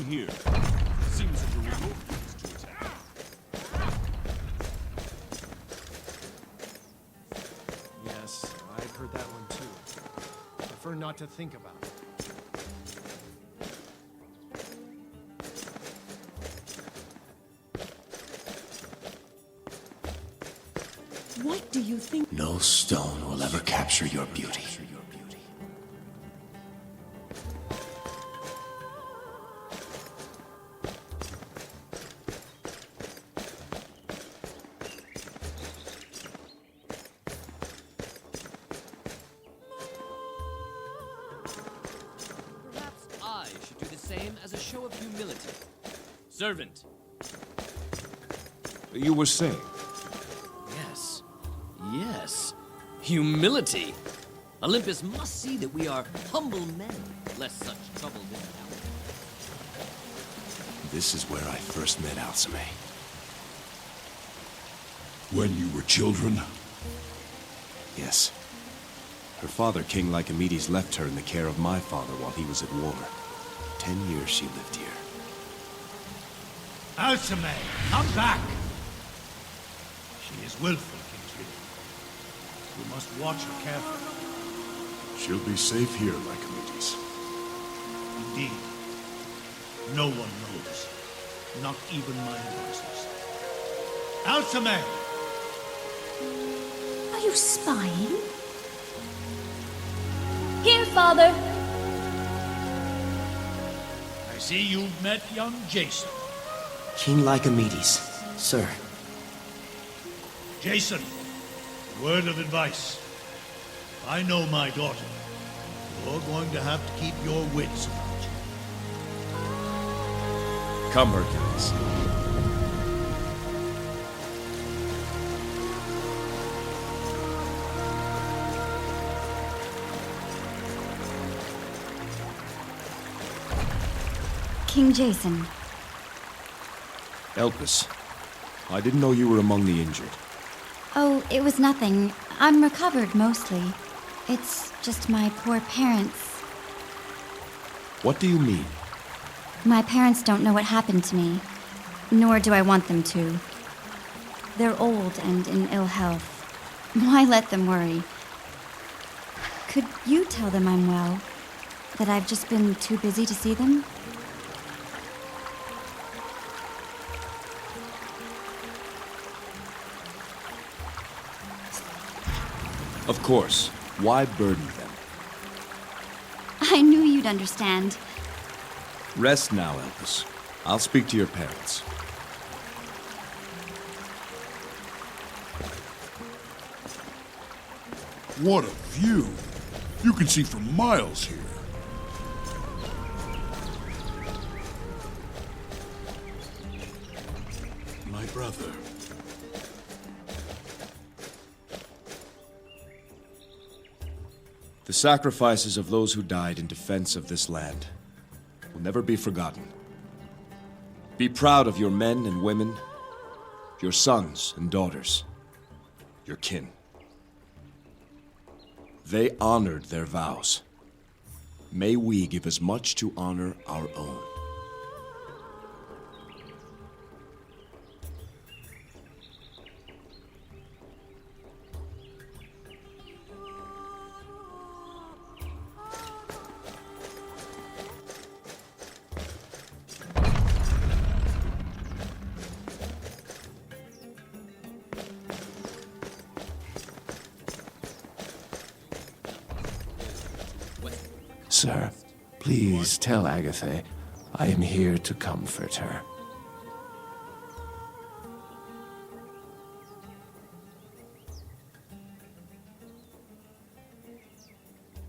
here? Seems that you're removed to attack. Yes, I've heard that one too. Prefer not to think about it. What do you think? No stone will ever capture your beauty. Perhaps I should do the same as a show of humility. Servant. You were saying? Yes. Yes. Humility. Olympus must see that we are humble men, lest such trouble visit our. This is where I first met Alcime. When you were children? Yes. Her father, King Lycomedes, left her in the care of my father while he was at war. 10 years she lived here. Alcime, come back! She is willful, Kingsley. You must watch her carefully. She'll be safe here, Lycomedes. Indeed. No one knows. Not even my advisors. Alcime! Are you spying? Here, Father! I see you've met young Jason. King Lycomedes, sir. Jason, word of advice. I know my daughter. You're going to have to keep your wits about you. Come, Hercules. King Jason. Elpis, I didn't know you were among the injured. Oh, it was nothing. I'm recovered mostly. It's just my poor parents. What do you mean? My parents don't know what happened to me, nor do I want them to. They're old and in ill health. Why let them worry? Could you tell them I'm well? That I've just been too busy to see them? Of course. Why burden them? I knew you'd understand. Rest now, Elpis. I'll speak to your parents. What a view! You can see for miles here. My brother. The sacrifices of those who died in defense of this land will never be forgotten. Be proud of your men and women, your sons and daughters, your kin. They honored their vows. May we give as much to honor our own. Sir, please tell Agatha I am here to comfort her.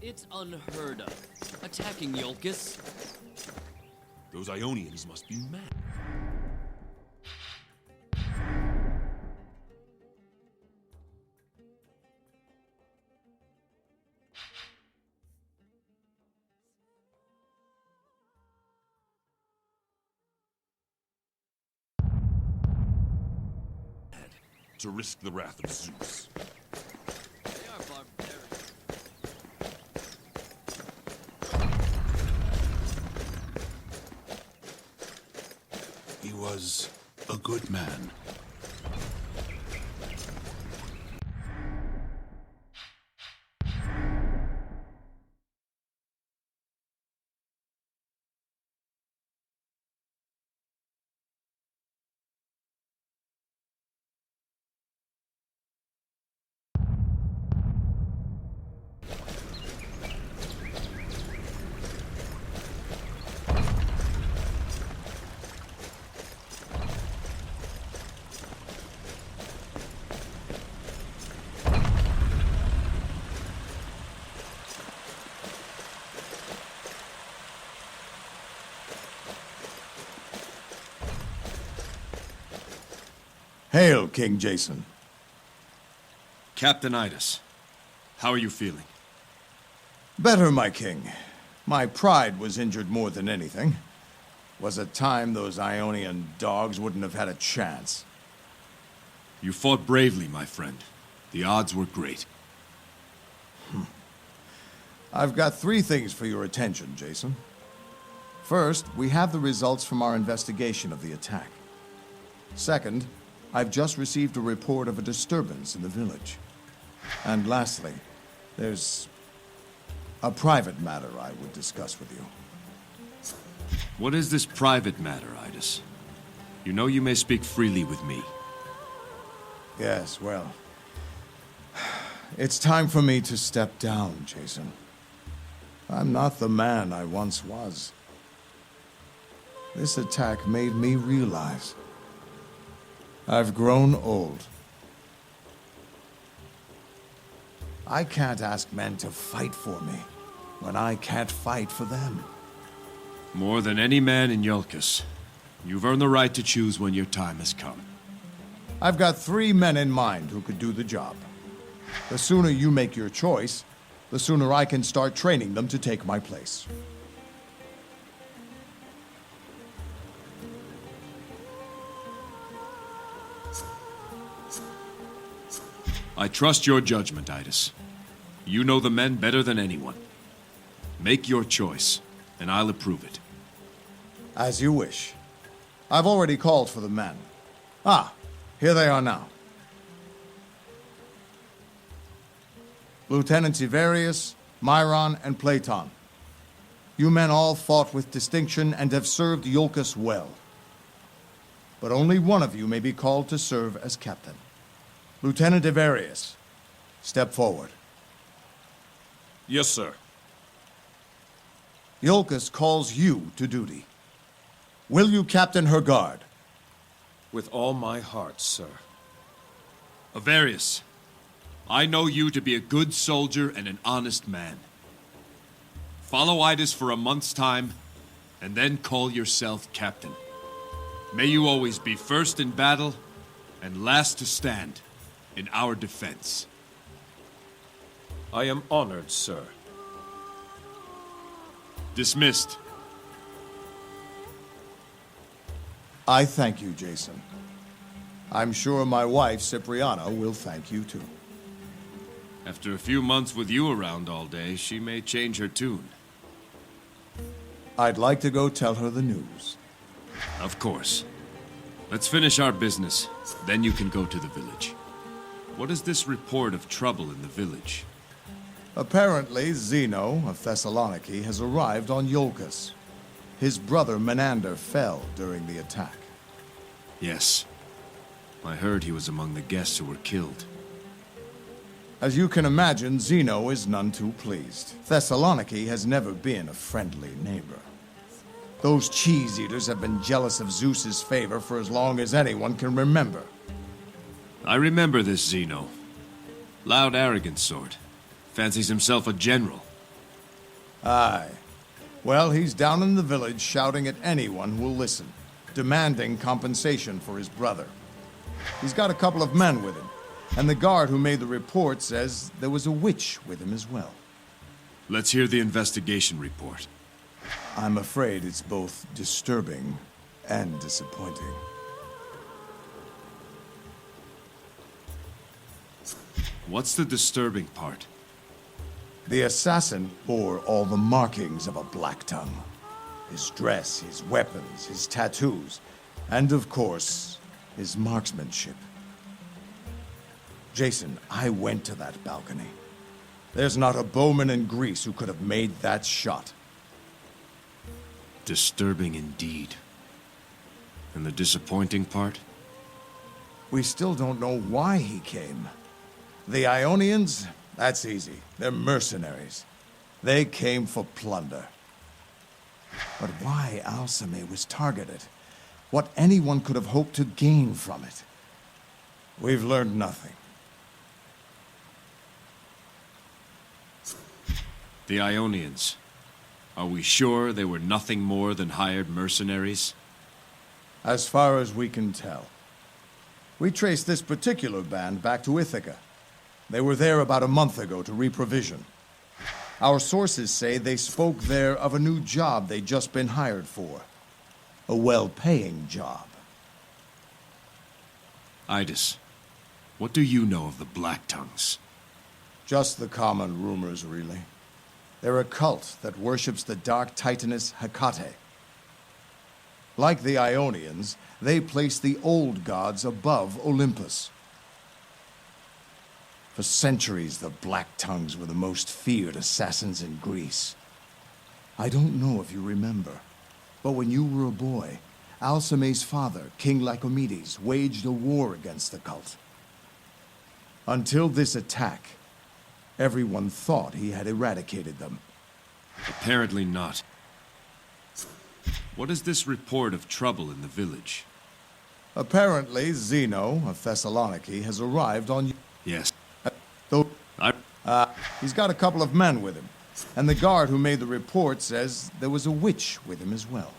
It's unheard of. Attacking Iolcus. Those Ionians must be mad. To risk the wrath of Zeus. They are barbarians. was a good man. Hail, King Jason. Captain Idas, how are you feeling? Better, my king. My pride was injured more than anything. Was a time those Ionian dogs wouldn't have had a chance. You fought bravely, my friend. The odds were great. I've got 3 things for your attention, Jason. First, we have the results from our investigation of the attack. Second, I've just received a report of a disturbance in the village. And lastly, there's a private matter I would discuss with you. What is this private matter, Idas? You know you may speak freely with me. Yes, well, it's time for me to step down, Jason. I'm not the man I once was. This attack made me realize I've grown old. I can't ask men to fight for me when I can't fight for them. More than any man in Iolcus, you've earned the right to choose when your time has come. I've got 3 men in mind who could do the job. The sooner you make your choice, the sooner I can start training them to take my place. I trust your judgment, Idas. You know the men better than anyone. Make your choice, and I'll approve it. As you wish. I've already called for the men. Ah, here they are now. Lieutenants Ivarius, Myron, and Platon. You men all fought with distinction and have served Iolcus well. But only one of you may be called to serve as captain. Lieutenant Ivarius, step forward. Yes, sir. Iolcus calls you to duty. Will you captain her guard? With all my heart, sir. Avarius, I know you to be a good soldier and an honest man. Follow Idas for a month's time, and then call yourself captain. May you always be first in battle, and last to stand in our defense. I am honored, sir. Dismissed. I thank you, Jason. I'm sure my wife, Cipriana, will thank you too. After a few months with you around all day, she may change her tune. I'd like to go tell her the news. Of course. Let's finish our business, then you can go to the village. What is this report of trouble in the village? Apparently, Zeno of Thessaloniki has arrived on Iolcus. His brother Menander fell during the attack. Yes. I heard he was among the guests who were killed. As you can imagine, Zeno is none too pleased. Thessaloniki has never been a friendly neighbor. Those cheese-eaters have been jealous of Zeus's favor for as long as anyone can remember. I remember this Zeno. Loud, arrogant sort. Fancies himself a general. Aye. Well, he's down in the village shouting at anyone who will listen, demanding compensation for his brother. He's got a couple of men with him, and the guard who made the report says there was a witch with him as well. Let's hear the investigation report. I'm afraid it's both disturbing and disappointing. What's the disturbing part? The assassin bore all the markings of a Black Tongue. His dress, his weapons, his tattoos. And of course, his marksmanship. Jason, I went to that balcony. There's not a bowman in Greece who could have made that shot. Disturbing indeed. And the disappointing part? We still don't know why he came. The Ionians? That's easy. They're mercenaries. They came for plunder. But why Alcime was targeted? What anyone could have hoped to gain from it? We've learned nothing. The Ionians. Are we sure they were nothing more than hired mercenaries? As far as we can tell. We traced this particular band back to Ithaca. They were there about a month ago to reprovision. Our sources say they spoke there of a new job they'd just been hired for. A well-paying job. Idis, what do you know of the Black Tongues? Just the common rumors, really. They're a cult that worships the dark titaness Hecate. Like the Ionians, they place the old gods above Olympus. For centuries, the Black Tongues were the most feared assassins in Greece. I don't know if you remember, but when you were a boy, Alcime's father, King Lycomedes, waged a war against the cult. Until this attack, everyone thought he had eradicated them. Apparently not. What is this report of trouble in the village? Apparently, Zeno of Thessaloniki has arrived on... Yes. Though he's got a couple of men with him. And the guard who made the report says there was a witch with him as well.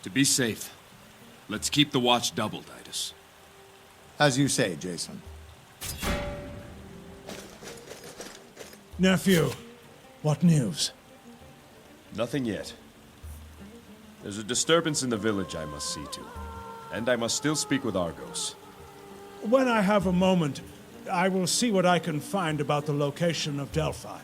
To be safe, let's keep the watch doubled, Idis. As you say, Jason. Nephew, what news? Nothing yet. There's a disturbance in the village I must see to. And I must still speak with Argos. When I have a moment, I will see what I can find about the location of Delphi.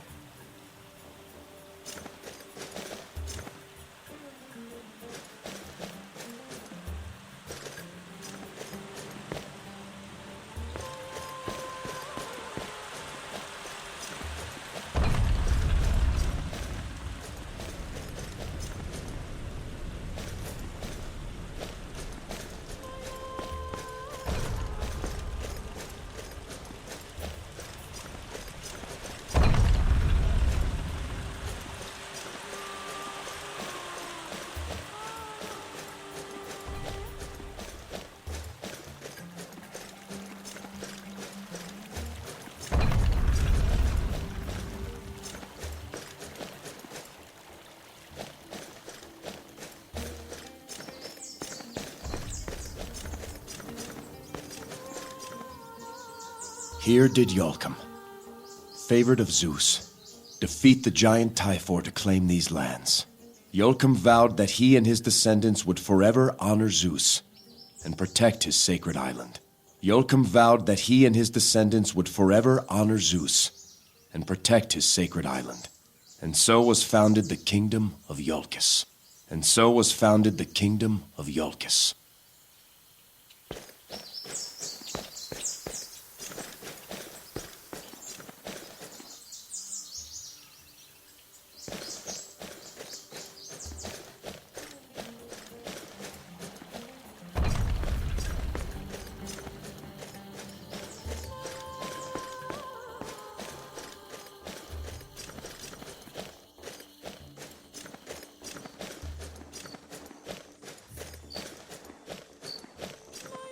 Here did Iolcum, favored of Zeus, defeat the giant Typhor to claim these lands. Iolcum vowed that he and his descendants would forever honor Zeus and protect his sacred island. Iolcum vowed that he and his descendants would forever honor Zeus and protect his sacred island. And so was founded the kingdom of Iolcus. And so was founded the kingdom of Iolcus.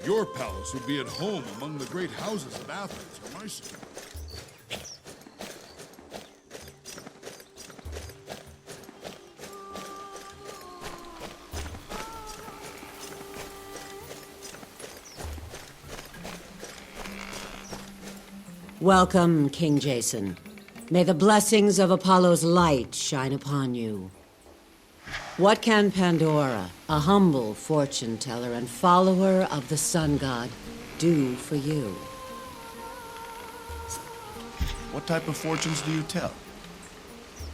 Your palace would be at home among the great houses of Athens, Hermione. Welcome, King Jason. May the blessings of Apollo's light shine upon you. What can Pandora, a humble fortune teller and follower of the sun god, do for you? What type of fortunes do you tell?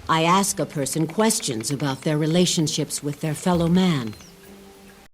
I ask a person questions about their relationships with their fellow man.